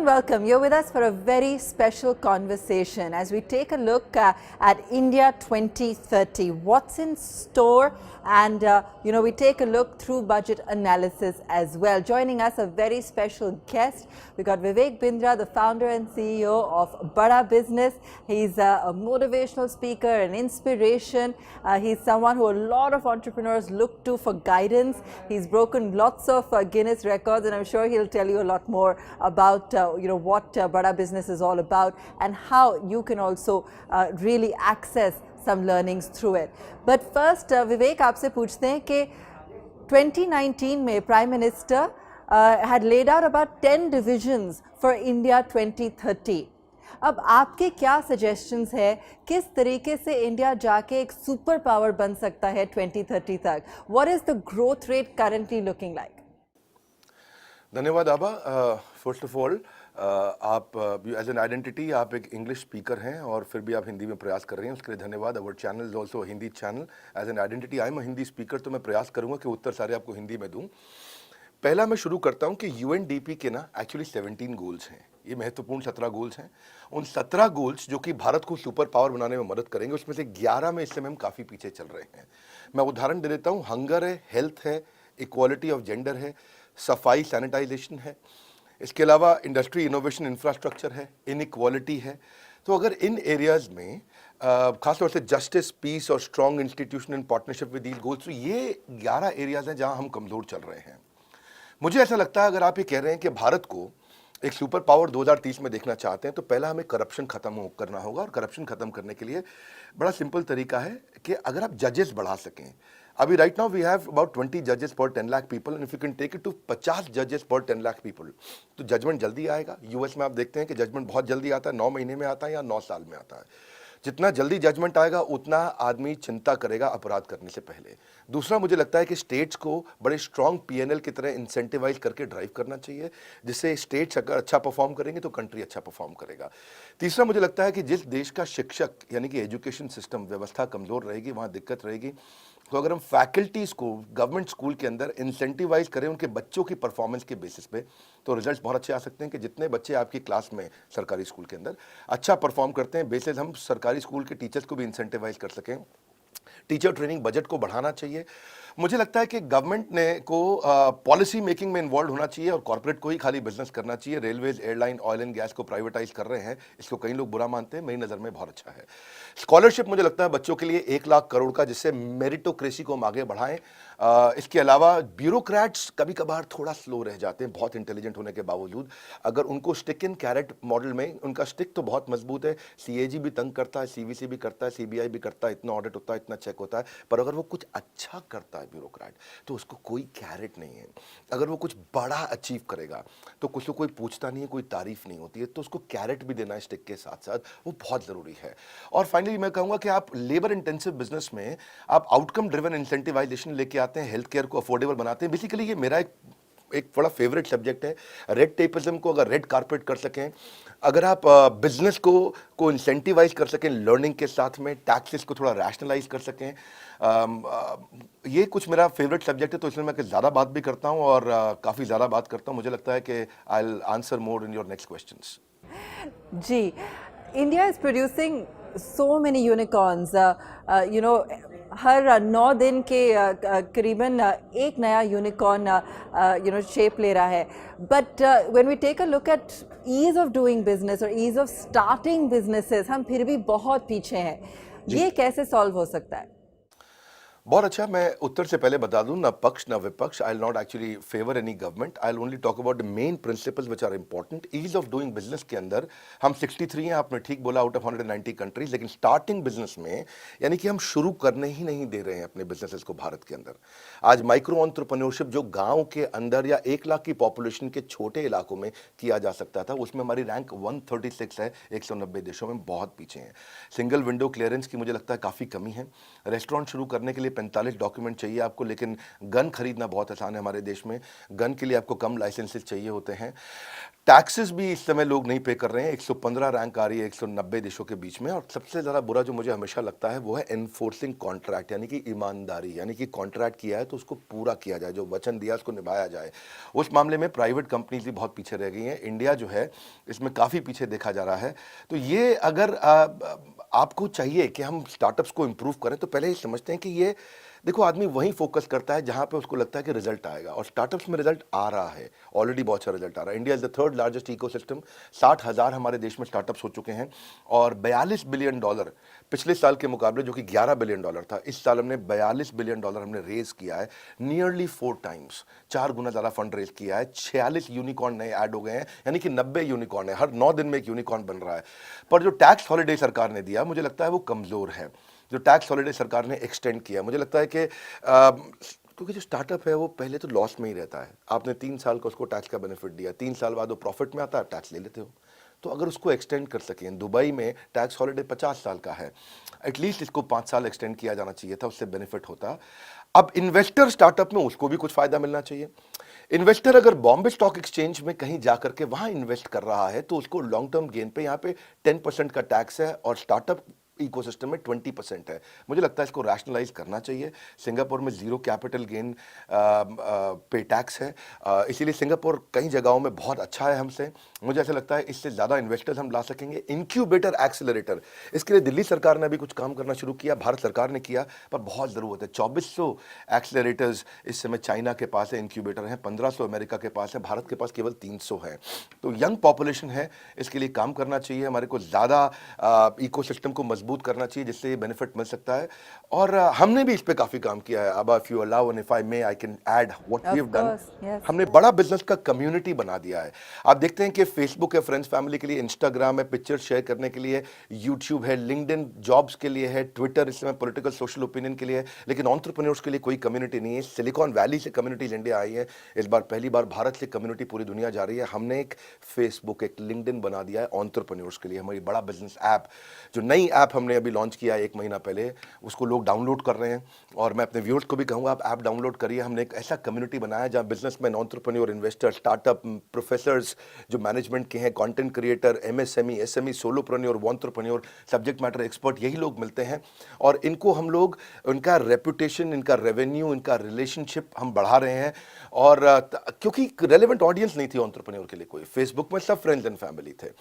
and welcome. You're with us for a very special conversation as we take a look at India 2030. What's in store? And, we take a look through budget analysis as well. Joining us, a very special guest. We got Vivek Bindra, the founder and CEO of Bada Business. He's a motivational speaker, an inspiration. He's someone who a lot of entrepreneurs look to for guidance. He's broken lots of Guinness records, and I'm sure he'll tell you a lot more about what Bada Business is all about and how you can also really access some learnings through it. But first, Vivek, आपसे पूछते हैं कि 2019 में Prime Minister had laid out about 10 divisions for India 2030. अब आपके क्या suggestions है किस तरीके से इंडिया जाके एक सुपर पावर बन सकता है 2030 तक? What is the growth rate currently looking like? धन्यवाद आबा। फर्स्ट ऑफ ऑल आप एज एन आइडेंटिटी आप एक इंग्लिश स्पीकर हैं और फिर भी आप हिंदी में प्रयास कर रहे हैं, उसके लिए धन्यवाद। Our channel is also Hindi channel. As an identity I am a Hindi speaker, तो मैं प्रयास करूंगा कि उत्तर सारे आपको हिंदी में दूं। पहला मैं शुरू करता हूं कि यूएनडीपी के ना एक्चुअली 17 गोल्स हैं। ये महत्वपूर्ण 17 गोल्स हैं। उन 17 गोल्स जो कि भारत को सुपर पावर बनाने में मदद करेंगे, उसमें से 11 में इस समय हम काफ़ी पीछे चल रहे हैं। मैं उदाहरण दे देता हूँ। हंगर है, हेल्थ है, इक्वालिटी ऑफ जेंडर है, सफाई सैनिटाइजेशन है, इसके अलावा इंडस्ट्री इनोवेशन इंफ्रास्ट्रक्चर है, इनइक्वालिटी है। तो अगर इन एरियाज़ में खासतौर से जस्टिस, पीस और strong institution in partnership with these goals, तो ये 11 एरियाज़ हैं जहां हम कमज़ोर चल रहे हैं। मुझे ऐसा लगता है अगर आप ये कह रहे हैं कि भारत को एक सुपर पावर 2030 में देखना चाहते हैं, तो पहला हमें करप्शन खत्म करना होगा। और करप्शन खत्म करने के लिए बड़ा सिंपल तरीका है कि अगर आप जजेस बढ़ा सकें। अभी right now we have about 20 जजेस per 10 lakh people, and if you can take it to 50 जजेस पर 10 लाख पीपल, तो जजमेंट जल्दी आएगा। यूएस में आप देखते हैं कि जजमेंट बहुत जल्दी आता है, 9 महीने में आता है या 9 साल में आता है। जितना जल्दी जजमेंट आएगा उतना आदमी चिंता करेगा अपराध करने से पहले। दूसरा, मुझे लगता है कि स्टेट्स को बड़े स्ट्रॉन्ग पीएनएल की तरह इंसेंटिवाइज करके ड्राइव करना चाहिए, जिससे स्टेट्स अगर अच्छा परफॉर्म करेंगे तो कंट्री अच्छा परफॉर्म करेगा। तीसरा, मुझे लगता है कि जिस देश का शिक्षक यानी कि एजुकेशन सिस्टम व्यवस्था कमज़ोर रहेगी, वहाँ दिक्कत रहेगी। तो अगर हम फैकल्टीज़ को गवर्नमेंट स्कूल के अंदर इंसेंटिवाइज करें उनके बच्चों की परफॉर्मेंस के बेसिस पे, तो रिजल्ट्स बहुत अच्छे आ सकते हैं। कि जितने बच्चे आपकी क्लास में सरकारी स्कूल के अंदर अच्छा परफॉर्म करते हैं, बेसिस हम सरकारी स्कूल के टीचर्स को भी इंसेंटिवाइज कर सकें। टीचर ट्रेनिंग बजट को बढ़ाना चाहिए। मुझे लगता है कि गवर्नमेंट ने को पॉलिसी मेकिंग में इन्वॉल्व होना चाहिए और कॉर्पोरेट को ही खाली बिजनेस करना चाहिए। Railways, airline, oil and gas को प्राइवेटाइज कर रहे हैं, इसको कई लोग बुरा मानते हैं, मेरी नज़र में बहुत अच्छा है। स्कॉलरशिप मुझे लगता है बच्चों के लिए 1 लाख करोड़ का, जिससे मेरिटोक्रेसी को हम आगे बढ़ाएं। इसके अलावा ब्यूरोक्रेट्स कभी कभार थोड़ा स्लो रह जाते हैं, बहुत इंटेलिजेंट होने के बावजूद। अगर उनको स्टिक इन कैरेट मॉडल में, उनका स्टिक तो बहुत मजबूत है, सीएजी भी तंग करता है, सीवीसी भी करता है, सीबीआई भी करता है, इतना ऑडिट होता है, इतना चेक होता है, पर अगर वो कुछ अच्छा करता है ब्यूरोक्रेट, तो उसको कोई कैरेट नहीं है। अगर वो कुछ बड़ा अचीव करेगा तो उसको कोई पूछता नहीं है, कोई तारीफ नहीं होती है, तो उसको कैरेट भी देना है स्टिक के साथ साथ, वो बहुत ज़रूरी है। और फाइनली मैं कहूँगा कि आप लेबर इंटेंसिव बिजनेस में आप आउटकम ड्रिवन इंसेंटिवाइजेशन लेके आते हैं, हेल्थ केयर को अफोर्डेबल बनाते हैं। बेसिकली ये मेरा एक बड़ा फेवरेट सब्जेक्ट है। रेड टेपिज्म को अगर रेड कारपेट कर सकें, अगर आप बिजनेस को इंसेंटिवाइज कर सकें लर्निंग के साथ में, टैक्सेस को थोड़ा रैशनलाइज कर सकें, ये कुछ मेरा फेवरेट सब्जेक्ट है। तो इसमें मैं ज़्यादा बात भी करता हूँ और काफ़ी ज़्यादा बात करता हूँ। मुझे लगता है कि I will answer more in your next questions. जी, India is producing so many unicorns. हर 9 दिन के करीबन एक नया यूनिकॉर्न शेप ले रहा है। But when we take a look at ease of doing business और ईज ऑफ स्टार्टिंग बिजनेसेस, हम फिर भी बहुत पीछे हैं। ये कैसे सॉल्व हो सकता है? बहुत अच्छा। मैं उत्तर से पहले बता दूं, ना पक्ष ना विपक्ष। I will not actually favour any government, I will only talk about the main principles which are important. Ease of doing business के अंदर हम 63 हैं, आपने ठीक बोला, आउट ऑफ 190 कंट्रीज। लेकिन स्टार्टिंग बिजनेस में यानी कि हम शुरू करने ही नहीं दे रहे हैं अपने बिजनेसेस को भारत के अंदर। आज माइक्रो एंटरप्रेन्योरशिप जो गाँव के अंदर या 1 लाख की पॉपुलेशन के छोटे इलाकों में किया जा सकता था, उसमें हमारी रैंक 136 है। 190 देशों में बहुत पीछे हैं। सिंगल विंडो क्लियरेंस की मुझे लगता है काफ़ी कमी है। रेस्टोरेंट शुरू करने के लिए 45 डॉक्यूमेंट चाहिए आपको, लेकिन गन खरीदना बहुत आसान है हमारे देश में। गन के लिए आपको कम लाइसेंसेस चाहिए होते हैं। टैक्सेस भी इस समय लोग नहीं पे कर रहे हैं। 115 रैंक आ रही है 190 देशों के बीच में। और सबसे ज़्यादा बुरा जो मुझे हमेशा लगता है वो है एनफोर्सिंग कॉन्ट्रैक्ट, यानी कि ईमानदारी, यानी कि कॉन्ट्रैक्ट किया है तो उसको पूरा किया जाए, जो वचन दिया उसको निभाया जाए। उस मामले में प्राइवेट कंपनीज भी बहुत पीछे रह गई हैं। इंडिया जो है इसमें काफ़ी पीछे देखा जा रहा है। तो ये अगर आपको चाहिए कि हम स्टार्टअप्स को इम्प्रूव करें तो पहले ही समझते हैं कि ये देखो, आदमी वहीं फोकस करता है जहां पे उसको लगता है कि रिजल्ट आएगा, और स्टार्टअप्स में रिजल्ट आ रहा है। ऑलरेडी बहुत अच्छा रिजल्ट आ रहा है। India is the third largest ecosystem. 60,000 हमारे देश में स्टार्टअप्स हो चुके हैं और $42 बिलियन पिछले साल के मुकाबले, जो कि $11 बिलियन था, इस साल हमने $42 बिलियन हमने रेज किया है। नियरली 4 टाइम्स, 4 गुना ज़्यादा फंड रेज किया है। 46 यूनिकॉर्न नए ऐड हो गए हैं, यानी कि 90 यूनिकॉर्न है। हर 9 दिन में एक यूनिकॉर्न बन रहा है। पर जो टैक्स हॉलिडे सरकार ने दिया, मुझे लगता है वो कमज़ोर है। जो टैक्स हॉलिडे सरकार ने एक्सटेंड किया, मुझे लगता है कि क्योंकि जो स्टार्टअप है वो पहले तो लॉस में ही रहता है। आपने 3 साल का उसको टैक्स का बेनिफिट दिया, 3 साल बाद वो प्रॉफिट में आता है, टैक्स ले लेते हो। तो अगर उसको एक्सटेंड कर सकें, दुबई में टैक्स हॉलिडे 50 साल का है, एटलीस्ट इसको 5 साल एक्सटेंड किया जाना चाहिए था, उससे बेनिफिट होता। अब इन्वेस्टर स्टार्टअप में उसको भी कुछ फायदा मिलना चाहिए। इन्वेस्टर अगर बॉम्बे स्टॉक एक्सचेंज में कहीं जाकर के वहां इन्वेस्ट कर रहा है तो उसको लॉन्ग टर्म गेन पे यहाँ पे 10% का टैक्स है और स्टार्टअप इकोसिस्टम में 20% है। मुझे लगता है इसको रैशनलाइज करना चाहिए। सिंगापुर में जीरो कैपिटल गेन पे टैक्स है, इसीलिए सिंगापुर कई जगहों में बहुत अच्छा है हमसे। मुझे ऐसा लगता है इससे ज़्यादा इन्वेस्टर्स हम ला सकेंगे। इंक्यूबेटर एक्सेलरेटर, इसके लिए दिल्ली सरकार ने अभी कुछ काम करना शुरू किया, भारत सरकार ने किया, पर बहुत ज़रूरत है। 2400 एक्सेलरेटर्स इस समय चाइना के पास है, इंक्यूबेटर हैं, 1500 अमेरिका के पास है, भारत के पास केवल 300 है। तो यंग पॉपुलेशन है, इसके लिए काम करना चाहिए। हमारे को ज़्यादा इकोसिस्टम को मजबूत करना चाहिए, जिससे ये बेनिफिट मिल सकता है। और हमने भी इस पे काफी काम किया है। अब if you allow and if I may I can add what we have done. हमने बड़ा बिजनेस का कम्युनिटी बना दिया है। आप देखते हैं कि फेसबुक है फ्रेंड्स फैमिली के लिए, इंस्टाग्राम है पिक्चर शेयर करने के लिए, यूट्यूब है, लिंक्डइन जॉब्स के लिए है, ट्विटर इस समय पॉलिटिकल सोशल ओपिनियन के लिए है, लेकिन एंटरप्रेन्योर्स के लिए कोई कम्युनिटी नहीं है। सिलिकॉन वैली से कम्युनिटीज इंडिया आई है, इस बार पहली बार भारत से कम्युनिटी पूरी दुनिया जा रही है। हमने एक फेसबुक, एक लिंक्डइन बना दिया है एंटरप्रेन्योर्स के लिए। हमारी बड़ा बिजनेस ऐप, जो नई ऐप हमने अभी लॉन्च किया 1 महीना पहले, उसको लोग डाउनलोड कर रहे हैं। और मैं अपने व्यूअर्स को भी कहूँगा, आप ऐप डाउनलोड करिए। हमने एक ऐसा कम्युनिटी बनाया जहाँ businessman, entrepreneur, investor, startup professors जो मैनेजमेंट के हैं, content creator, MSME, SME, solopreneur, entrepreneur, subject matter expert, यही लोग मिलते हैं। और इनको हम लोग, इनका रेपुटेशन, इनका रेवेन्यू, इनका रिलेशनशिप हम बढ़ा रहे हैं। और क्योंकि रेलेवेंट ऑडियंस नहीं थी एंटरप्रेन्योर के लिए कोई, फेसबुक में सब फ्रेंड्स एंड फैमिली थे।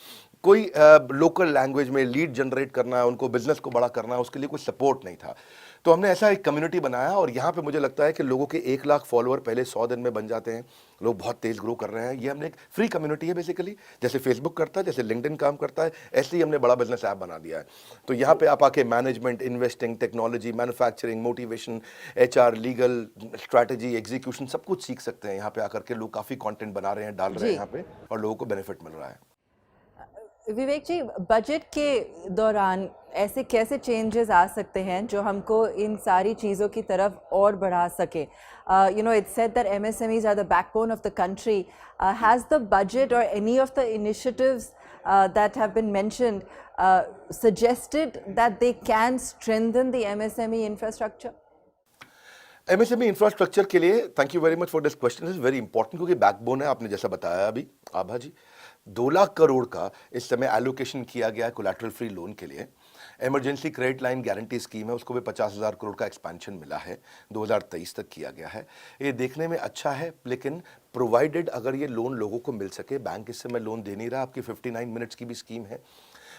कोई लोकल लैंग्वेज में लीड जनरेट करना है, उनको बिजनेस को बड़ा करना है, उसके लिए कोई सपोर्ट नहीं था। तो हमने ऐसा एक कम्युनिटी बनाया और यहाँ पे मुझे लगता है कि लोगों के 1 लाख फॉलोअर पहले 100 दिन में बन जाते हैं। लोग बहुत तेज ग्रो कर रहे हैं। ये हमने एक फ्री कम्युनिटी है बेसिकली, जैसे फेसबुक करता है, जैसे लिंक्डइन काम करता है, ऐसे ही हमने बड़ा बिजनेस ऐप बना दिया है। तो यहाँ पे आप आके management, investing, technology, manufacturing, motivation, HR, legal, strategy, execution, सब कुछ सीख सकते हैं। यहाँ पे आकर के लोग काफ़ी कंटेंट बना रहे हैं, डाल रहे हैं यहाँ पे, और लोगों को बेनिफिट मिल रहा है। विवेक जी, बजट के दौरान ऐसे कैसे चेंजेस आ सकते हैं जो हमको इन सारी चीज़ों की तरफ और बढ़ा सके? You know, it's said that MSMEs are the backbone of the country. Has the budget or any of the initiatives that have been mentioned suggested that they can strengthen the MSME infrastructure? MSME infrastructure के लिए thank you very much for this question, is very important, क्योंकि backbone है। आपने जैसा बताया अभी आभा जी, 2 लाख करोड़ का इस समय एलोकेशन किया गया है कोलैटरल फ्री लोन के लिए। Emergency credit line guarantee scheme है, उसको भी 50,000 करोड़ का एक्सपेंशन मिला है, 2023 तक किया गया है। ये देखने में अच्छा है, लेकिन प्रोवाइडेड अगर ये लोन लोगों को मिल सके। बैंक इस समय लोन दे नहीं रहा। आपकी 59 मिनट्स की भी स्कीम है।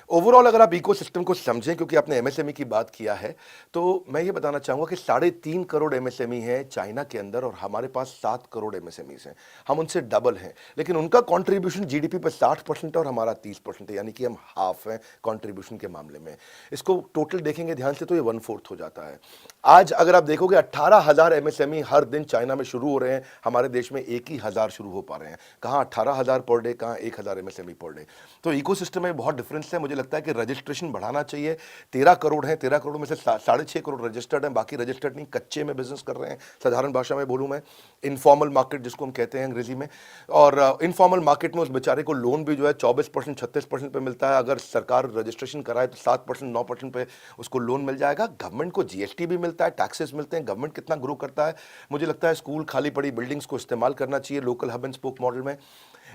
ओवरऑल अगर आप इकोसिस्टम को समझें, क्योंकि आपने एमएसएमई की बात किया है, तो मैं ये बताना चाहूँगा कि 3.5 करोड़ एमएसएमई है चाइना के अंदर और हमारे पास 7 करोड़ एमएसएमईज हैं। हम उनसे डबल हैं, लेकिन उनका कंट्रीब्यूशन जीडीपी पर 60% है और हमारा 30% है, यानी कि हम हाफ हैं कंट्रीब्यूशन के मामले में। इसको टोटल देखेंगे ध्यान से तो ये 1/4 हो जाता है। आज अगर आप देखोगे 18,000 एमएसएमई हर दिन चाइना में शुरू हो रहे हैं, हमारे देश में 1 ही हज़ार शुरू हो पा रहे हैं। कहाँ 18,000 पर डे, कहाँ 1,000 एमएसएमई पर डे। तो इकोसिस्टम में बहुत डिफरेंस है। मुझे मुझे लगता है कि रजिस्ट्रेशन बढ़ाना चाहिए। 13 करोड़ हैं, 13 करोड़ में से 6.5 करोड़ रजिस्टर्ड हैं, बाकी रजिस्टर्ड नहीं, कच्चे में बिजनेस कर रहे हैं। साधारण भाषा में बोलूँ मैं, इनफॉर्मल मार्केट जिसको हम कहते हैं अंग्रेजी में। और इनफॉर्मल मार्केट में उस बेचारे को लोन भी जो है 24% 36% पे मिलता है। अगर सरकार रजिस्ट्रेशन कराए तो 7% 9% पे उसको लोन मिल जाएगा। गवर्नमेंट को जीएसटी भी मिलता है, टैक्सेस मिलते हैं। गवर्नमेंट कितना ग्रो करता है। मुझे लगता है स्कूल, खाली पड़ी बिल्डिंग्स को इस्तेमाल करना चाहिए local hub and spoke model में।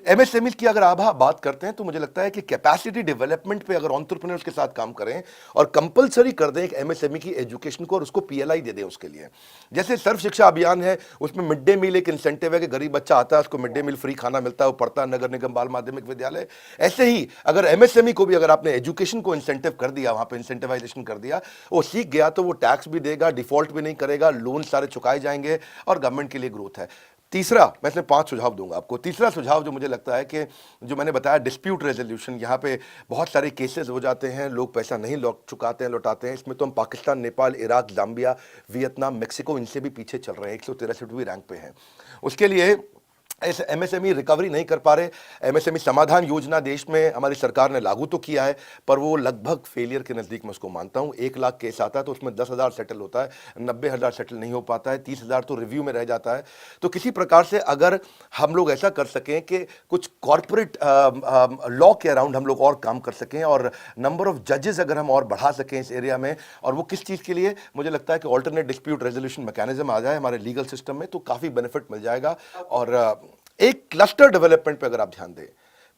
एमएसएमई की अगर आप बात करते हैं तो मुझे लगता है कि कैपेसिटी डेवलपमेंट पे अगर एंटरप्रेन्योर्स के साथ काम करें और कंपलसरी कर दें एक एमएसएमई की एजुकेशन को और उसको पीएलआई दे दें उसके लिए। जैसे सर्व शिक्षा अभियान है, उसमें मिड डे मील एक इंसेंटिव है कि गरीब बच्चा आता है उसको मिड डे मील फ्री खाना मिलता है, वो पढ़ता है नगर निगम बाल माध्यमिक विद्यालय। ऐसे ही अगर एमएसएमई को भी अगर आपने एजुकेशन को इंसेंटिव कर दिया, वहां पे इंसेंटिवाइजेशन कर दिया, वो सीख गया तो वो टैक्स भी देगा, डिफॉल्ट भी नहीं करेगा, लोन सारे चुकाए जाएंगे और गवर्नमेंट के लिए ग्रोथ है। तीसरा, मैं इसमें 5 सुझाव दूंगा आपको। तीसरा सुझाव जो मुझे लगता है कि जो मैंने बताया डिस्प्यूट रेजोल्यूशन, यहाँ पे बहुत सारे केसेस हो जाते हैं, लोग पैसा नहीं लौटाते हैं। इसमें तो हम Pakistan, Nepal, Iraq, Zambia, Vietnam, Mexico, इनसे भी पीछे चल रहे हैं, 163वीं रैंक पे हैं। उसके लिए ऐसे एमएसएमई रिकवरी नहीं कर पा रहे। एमएसएमई समाधान योजना देश में हमारी सरकार ने लागू तो किया है, पर वो लगभग फेलियर के नज़दीक मैं उसको मानता हूँ। 1 लाख केस आता है तो उसमें 10,000 सेटल होता है, 90,000 सेटल नहीं हो पाता है, 30,000 तो रिव्यू में रह जाता है। तो किसी प्रकार से अगर हम लोग ऐसा कर सकें कि कुछ कॉरपोरेट लॉ के अराउंड हम लोग और काम कर सकें और नंबर ऑफ जजेस अगर हम और बढ़ा सकें इस एरिया में, और वो किस चीज़ के लिए, मुझे लगता है कि ऑल्टरनेट डिस्प्यूट रेजोल्यूशन मैकेनिज्म आ जाए हमारे लीगल सिस्टम में तो काफ़ी बेनिफिट मिल जाएगा। और एक क्लस्टर डेवलपमेंट पे अगर आप ध्यान दें,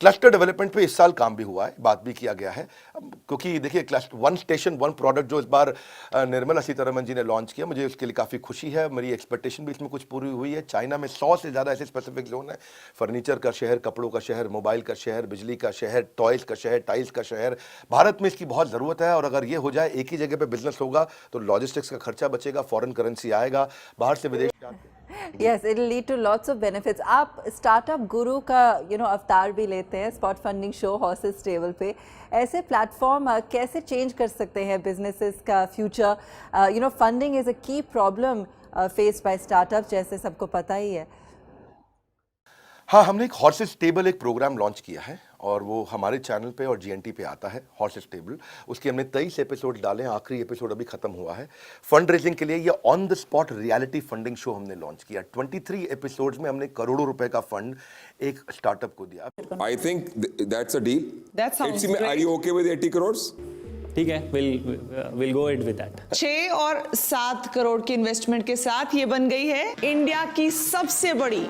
क्लस्टर डेवलपमेंट पे इस साल काम भी हुआ है, बात भी किया गया है। क्योंकि देखिए cluster one station one product जो इस बार निर्मला सीतारमण जी ने लॉन्च किया, मुझे उसके लिए काफ़ी खुशी है। मेरी एक्सपेक्टेशन भी इसमें कुछ पूरी हुई है। चाइना में 100 से ज़्यादा ऐसे स्पेसिफिक जोन है, फर्नीचर का शहर, कपड़ों का शहर, मोबाइल का शहर, बिजली का शहर, टॉयज़ का शहर, टाइल्स का शहर। भारत में इसकी बहुत ज़रूरत है और अगर ये हो जाए, एक ही जगह पर बिजनेस होगा तो लॉजिस्टिक्स का खर्चा बचेगा, फॉरेन करेंसी आएगा, बाहर से विदेश Yes, it'll lead to lots of benefits. आप स्टार्टअप गुरु का अवतार भी लेते हैं spot funding show horses table पे। ऐसे प्लेटफॉर्म कैसे चेंज कर सकते हैं बिजनेसेस का फ्यूचर? फंडिंग इज अ की प्रॉब्लम फेस्ड बाय स्टार्टअप, जैसे सबको पता ही है। हाँ, हमने एक हॉर्सेस टेबल एक प्रोग्राम लॉन्च किया है और वो हमारे चैनल पे और जीएनटी पे आता है, हॉर्सेस टेबल। उसके हमने 23 एपिसोड डाले हैं, आखिरी एपिसोड अभी खत्म हुआ है। फंड रेजिंग के लिए ये on the spot reality funding show हमने लॉन्च किया। 23 एपिसोड्स में हमने करोड़ों रुपए का फंड एक स्टार्टअप को दिया। I think that's a deal. That sounds Ipsy, great. Are you okay with 80 crores? ठीक है, we'll go ahead with that. 6 और 7 करोड़ की इन्वेस्टमेंट के साथ ये बन गई है इंडिया की सबसे बड़ी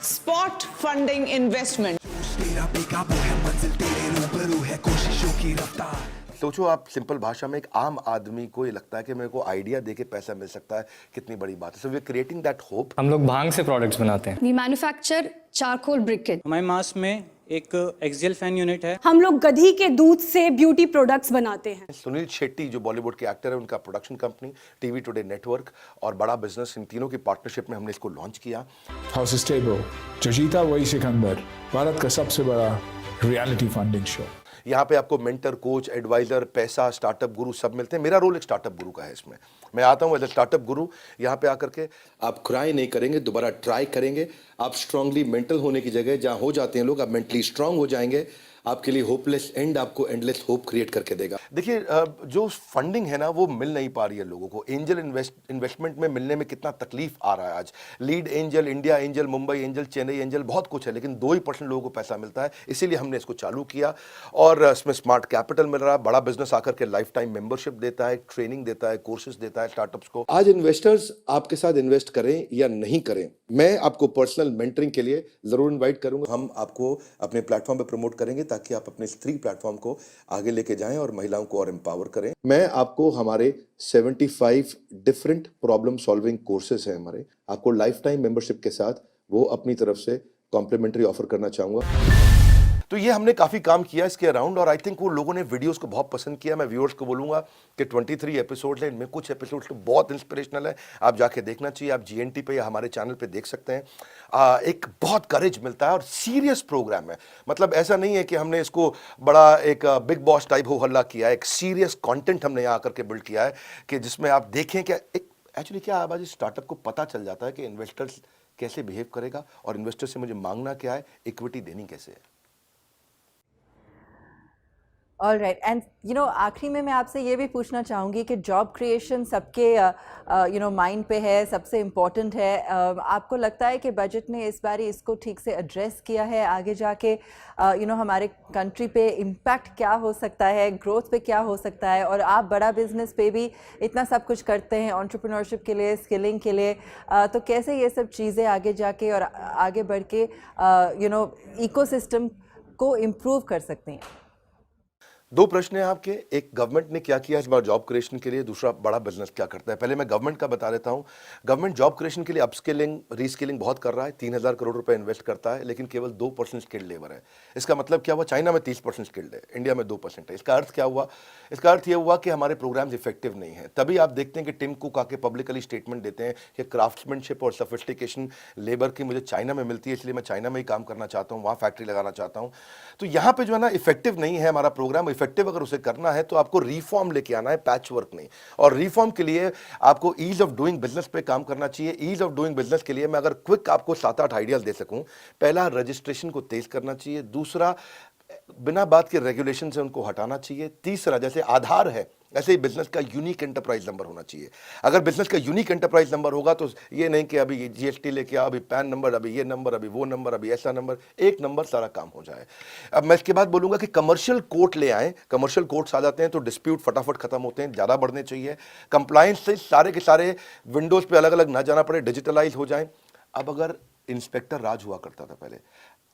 स्पॉट फंडिंग इन्वेस्टमेंट। सोचो आप, सिंपल भाषा में एक आम आदमी को ये लगता है कि मेरे को आइडिया देके पैसा मिल सकता है, कितनी बड़ी बात है। So we are creating that hope. हम लोग भांग से प्रोडक्ट्स बनाते हैं। We manufacture charcoal briquette. हमारे मास में एक एक्सियल फैन यूनिट है। हम लोग गधी के दूध से ब्यूटी प्रोडक्ट्स बनाते हैं। सुनील शेट्टी जो बॉलीवुड के एक्टर है, उनका production company TV today network और बड़ा बिजनेस, इन तीनों की पार्टनरशिप में हमने इसको लॉन्च किया। हॉर्सेस टेबल, जो जीता वही सिकंदर, भारत का सबसे बड़ा रियलिटी फंडिंग शो। यहाँ पे आपको मेंटर, कोच, एडवाइजर, पैसा, स्टार्टअप गुरु सब मिलते हैं। मेरा रोल एक स्टार्टअप गुरु का है इसमें। मैं आता हूँ एज ए स्टार्टअप गुरु, यहाँ पे आकर के आप क्राई नहीं करेंगे, दोबारा ट्राई करेंगे। आप स्ट्रांगली मेंटल होने की जगह जहाँ हो जाते हैं लोग, आप मेंटली स्ट्रांग हो जाएंगे। आपके लिए होपलेस एंड आपको एंडलेस होप क्रिएट करके देगा। देखिए जो फंडिंग है ना, वो मिल नहीं पा रही है लोगों को। एंजल इन्वेस्टमेंट में मिलने में कितना तकलीफ आ रहा है आज। Lead angel, India angel, Mumbai angel, Chennai angel, बहुत कुछ है, लेकिन 2% लोगों को पैसा मिलता है। इसीलिए हमने इसको चालू किया और इसमें स्मार्ट कैपिटल मिल रहा है। बड़ा बिजनेस आकर के लाइफ टाइम मेंबरशिप देता है, ट्रेनिंग देता है, कोर्सेज देता है स्टार्टअप्स को। आज इन्वेस्टर्स आपके साथ इन्वेस्ट करें या नहीं करें, मैं आपको पर्सनल मेंटरिंग के लिए जरूर इन्वाइट करूंगा। हम आपको अपने प्लेटफॉर्म पे प्रमोट करेंगे ताकि आप अपने स्त्री प्लेटफॉर्म को आगे लेके जाएं और महिलाओं को और एम्पावर करें। मैं आपको हमारे 75 डिफरेंट प्रॉब्लम सॉल्विंग कोर्सेज हैं हमारे, आपको लाइफ टाइम मेंबरशिप के साथ वो अपनी तरफ से कॉम्प्लीमेंट्री ऑफर करना चाहूंगा। तो ये हमने काफी काम किया इसके अराउंड और आई थिंक वो लोगों ने वीडियोस को बहुत पसंद किया। मैं व्यूअर्स को बोलूंगा कि 23 एपिसोड हैं, इनमें कुछ एपिसोड्स तो बहुत इंस्पिरेशनल है, आप जाके देखना चाहिए। आप जीएनटी पे या हमारे चैनल पे देख सकते हैं। एक बहुत करेज मिलता है और सीरियस प्रोग्राम है। मतलब ऐसा नहीं है कि हमने इसको बड़ा एक बिग बॉस टाइप हो हल्ला किया है। एक सीरियस कंटेंट हमने यहाँ आकर के बिल्ड किया है कि जिसमें आप देखें कि एक एक्चुअली क्या आज स्टार्टअप को पता चल जाता है कि इन्वेस्टर्स कैसे बिहेव करेगा और इन्वेस्टर से मुझे मांगना क्या है, इक्विटी देनी कैसे है। ऑल राइट एंड आखिरी में मैं आपसे ये भी पूछना चाहूँगी कि जॉब क्रिएशन सबके माइंड पे है, सबसे इम्पोर्टेंट है। आपको लगता है कि बजट ने इस बारी इसको ठीक से एड्रेस किया है? आगे जाके हमारे कंट्री पे इम्पैक्ट क्या हो सकता है, ग्रोथ पे क्या हो सकता है? और आप बड़ा बिजनेस पे भी इतना सब कुछ करते हैं एंटरप्रेन्योरशिप के लिए, स्किलिंग के लिए, तो कैसे ये सब चीज़ें आगे जाके और आगे बढ़ के इकोसिस्टम को इम्प्रूव कर सकती हैं? दो प्रश्न हैं आपके। एक, गवर्नमेंट ने क्या किया इस बार जॉब क्रिएशन के लिए, दूसरा बड़ा बिजनेस क्या करता है। पहले मैं गवर्नमेंट का बता देता हूं। गवर्नमेंट जॉब क्रिएशन के लिए अपस्किलिंग, रीस्किलिंग बहुत कर रहा है। 3000 करोड़ रुपए इन्वेस्ट करता है, लेकिन केवल 2% स्किल्ड लेबर है। इसका मतलब क्या हुआ? चाइना में 30% स्किल्ड है, इंडिया में 2% है। इसका अर्थ क्या हुआ? इसका अर्थ यह हुआ कि हमारे प्रोग्राम्स इफेक्टिव नहीं है। तभी आप देखते हैं कि टिम कुक आके पब्लिकली स्टेटमेंट देते हैं कि क्राफ्ट्समैनशिप और सोफिस्टिकेशन लेबर की मुझे चाइना में मिलती है, इसलिए मैं चाइना में ही काम करना चाहता हूँ, वहाँ फैक्ट्री लगाना चाहता हूँ। तो यहाँ पे जो है ना, इफेक्टिव नहीं है हमारा प्रोग्राम। इफेक्टिव अगर उसे करना है तो आपको रिफॉर्म लेके आना है, पैच वर्क नहीं। और रिफॉर्म के लिए आपको ईज ऑफ डूइंग बिजनेस पे काम करना चाहिए। ईज ऑफ डूइंग बिजनेस के लिए मैं अगर क्विक आपको 7-8 आइडियाज दे सकूं। पहला, रजिस्ट्रेशन को तेज करना चाहिए। दूसरा, बिना बात के रेगुलेशन से उनको हटाना चाहिए। तीसरा, जैसे आधार है ऐसे ही बिजनेस का यूनिक एंटरप्राइज नंबर होना चाहिए। अगर बिजनेस का यूनिक एंटरप्राइज नंबर होगा तो ये नहीं कि अभी जीएसटी लेके आ, अभी पैन नंबर, अभी ये नंबर, अभी वो नंबर, अभी ऐसा नंबर, एक नंबर सारा काम हो जाए। अब मैं इसके बाद बोलूंगा कि कमर्शियल कोर्ट ले आएं। कमर्शियल कोर्ट्स आ जाते हैं तो डिस्प्यूट फटाफट खत्म होते हैं, ज़्यादा बढ़ने चाहिए। कंप्लायंस से सारे के सारे विंडोज़ पे अलग अलग ना जाना पड़े, डिजिटलाइज हो जाएं। अब अगर इंस्पेक्टर राज हुआ करता था पहले,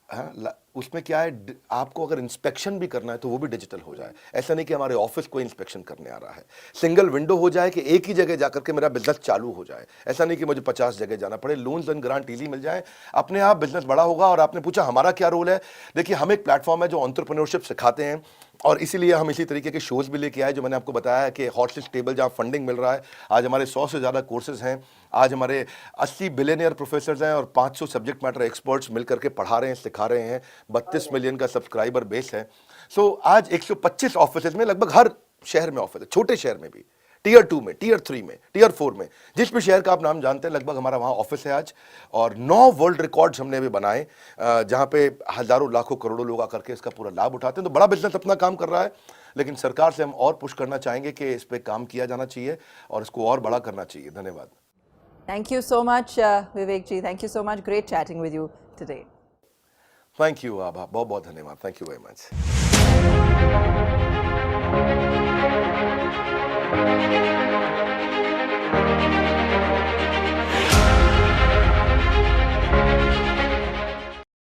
हाँ, उसमें क्या है, आपको अगर इंस्पेक्शन भी करना है तो वो भी डिजिटल हो जाए। ऐसा नहीं कि हमारे ऑफिस को इंस्पेक्शन करने आ रहा है। सिंगल विंडो हो जाए कि एक ही जगह जाकर के मेरा बिजनेस चालू हो जाए। ऐसा नहीं कि मुझे 50 जगह जाना पड़े। लोन्स एंड ग्रांट इजी मिल जाए, अपने आप बिजनेस बड़ा होगा। और आपने पूछा हमारा क्या रोल है। देखिए, हम एक प्लेटफॉर्म है जो एंटरप्रेन्योरशिप सिखाते हैं, और इसीलिए हम इसी तरीके के शोज भी लेके आए, जो मैंने आपको बताया है कि हॉटलिस्ट टेबल जहाँ फंडिंग मिल रहा है। आज हमारे 100 से ज़्यादा कोर्सेज हैं। आज हमारे 80 बिलियनियर प्रोफेसर्स हैं और 500 सब्जेक्ट मैटर एक्सपर्ट्स मिलकर के पढ़ा रहे हैं, सिखा रहे हैं। 32 मिलियन का सब्सक्राइबर बेस है। सो आज 125 ऑफिस में, लगभग हर शहर में ऑफिस है, छोटे शहर में भी, टियर 2 में, टियर 3 में, टियर 4 में, जिस भी शहर का आप नाम जानते हैं लगभग हमारा वहाँ ऑफिस है आज। और 9 वर्ल्ड रिकॉर्ड्स हमने अभी बनाए, जहाँ पे हजारों लाखों करोड़ों लोग आकर के इसका पूरा लाभ उठाते हैं। तो बड़ा बिजनेस अपना काम कर रहा है, लेकिन सरकार से हम और पुश करना चाहेंगे कि इस पर काम किया जाना चाहिए और इसको और बड़ा करना चाहिए। धन्यवाद। Thank you so much, Vivek ji. Thank you so much. Great chatting with you today. Thank you Abha, बहुत बहुत धन्यवाद। Thank you very much.